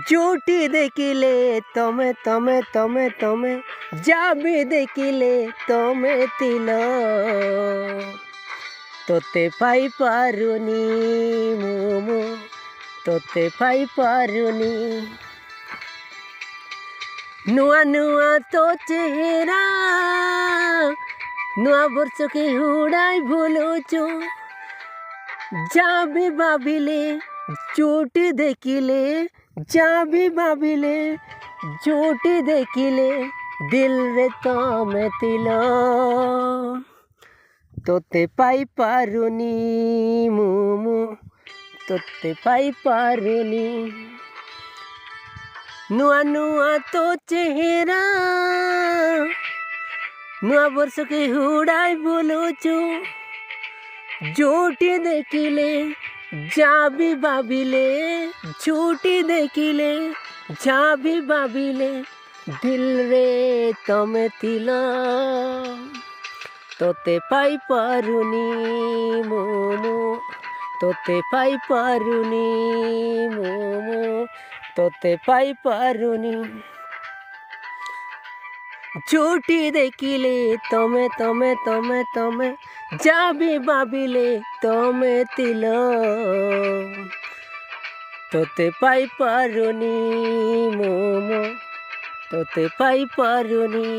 জুটি দেখিলে তমে তমে তমে তমে যাবি দেখিলে তমে তিল তোতে পাই পারুনি মোমো তোতে পাই পারুনি নুয়া নুয়া তো চেহারা নুয়া বর্ষকে হুড়াই ভুলুচু যাবি ভাবিলে জুটি দেখিলে যাবি ভাবিলে জুটি দেখিলে দিল রে তমে তিল তোতে পাই পারুনি মোমো তোতে পাই পারুনি নুয়া নুয়া তো চেহারা নুয়া বর্ষকে হুড়াই বলুচু জুটি দেখিলে যাবি ভাবিলে জুটি দেখিলে যাবি ভাবিলে দিল রে তমে তিল তোতে পাই পারুনি মোমো তোতে পাই পারুনি মোমো তোতে পাই পারুনি জুটি দেখিলে তমে তমে তমে তমে যাবি ভাবিলে তমে তিল তোতে পাই পারুনি মোমো তোতে পাই পারুনি।